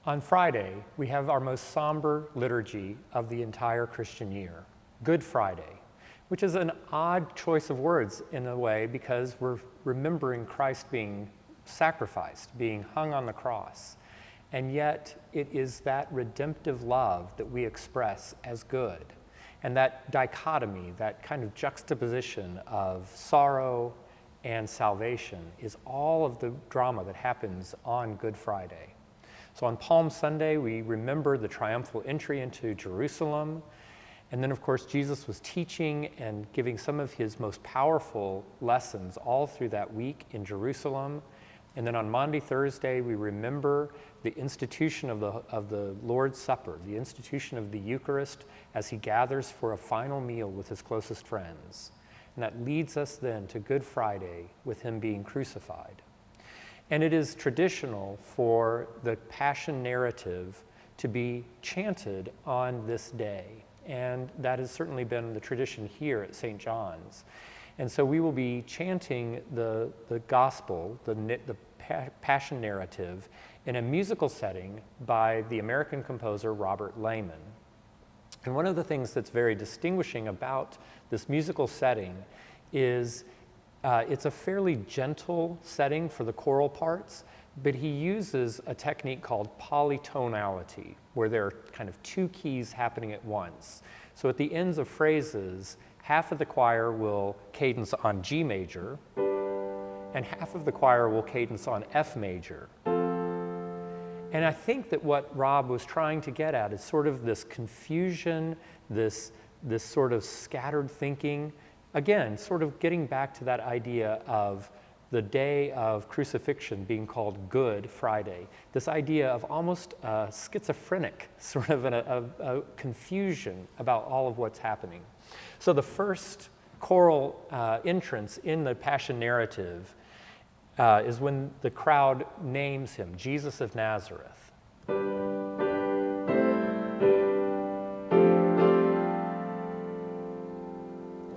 On Friday, we have our most somber liturgy of the entire Christian year, Good Friday, which is an odd choice of words in a way because we're remembering Christ being sacrificed, being hung on the cross. And yet it is that redemptive love that we express as good. And that dichotomy, that kind of juxtaposition of sorrow and salvation is all of the drama that happens on Good Friday. So on Palm Sunday, we remember the triumphal entry into Jerusalem. And then, of course, Jesus was teaching and giving some of his most powerful lessons all through that week in Jerusalem. And then on Maundy Thursday, we remember the institution of the Lord's Supper, the institution of the Eucharist as he gathers for a final meal with his closest friends. And that leads us then to Good Friday with him being crucified. And it is traditional for the Passion narrative to be chanted on this day. And that has certainly been the tradition here at St. John's. And so we will be chanting the gospel, the Passion narrative, in a musical setting by the American composer Robert Lehman. And one of the things that's very distinguishing about this musical setting is it's a fairly gentle setting for the choral parts, but he uses a technique called polytonality, where there are kind of two keys happening at once. So at the ends of phrases, half of the choir will cadence on G major, and half of the choir will cadence on F major. And I think that what Rob was trying to get at is sort of this confusion, this sort of scattered thinking. Again, sort of getting back to that idea of the day of crucifixion being called Good Friday. This idea of almost schizophrenic, sort of a confusion about all of what's happening. So the first choral entrance in the Passion narrative is when the crowd names him, Jesus of Nazareth.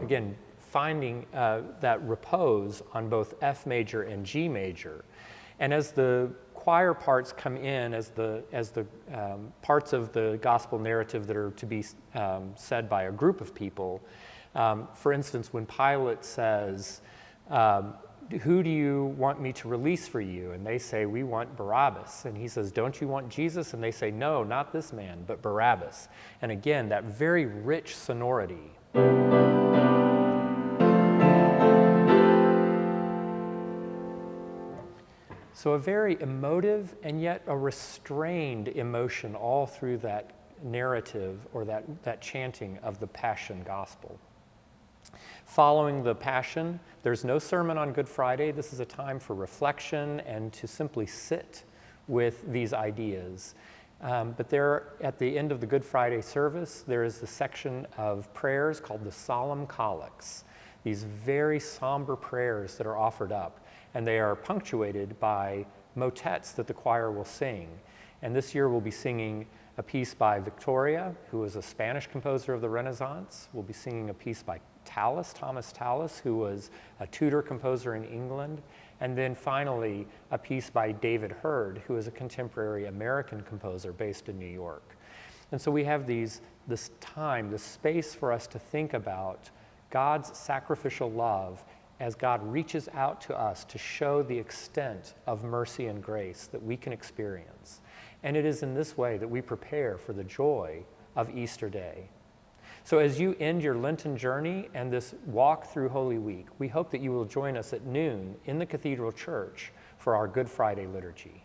Again, finding that repose on both F major and G major. And as the choir parts come in, as the parts of the gospel narrative that are to be said by a group of people, for instance, when Pilate says, who do you want me to release for you? And they say, we want Barabbas. And he says, don't you want Jesus? And they say, no, not this man, but Barabbas. And again, that very rich sonority. So a very emotive and yet a restrained emotion all through that narrative or that chanting of the Passion Gospel. Following the Passion, there's no sermon on Good Friday. This is a time for reflection and to simply sit with these ideas. But there, at the end of the Good Friday service, there is the section of prayers called the Solemn Collects. These very somber prayers that are offered up. And they are punctuated by motets that the choir will sing. And this year we'll be singing a piece by Victoria, who was a Spanish composer of the Renaissance. We'll be singing a piece by Thomas Tallis, who was a Tudor composer in England. And then finally, a piece by David Hurd, who is a contemporary American composer based in New York. And so we have this time, this space for us to think about God's sacrificial love as God reaches out to us to show the extent of mercy and grace that we can experience. And it is in this way that we prepare for the joy of Easter Day. So as you end your Lenten journey and this walk through Holy Week, we hope that you will join us at noon in the Cathedral Church for our Good Friday liturgy.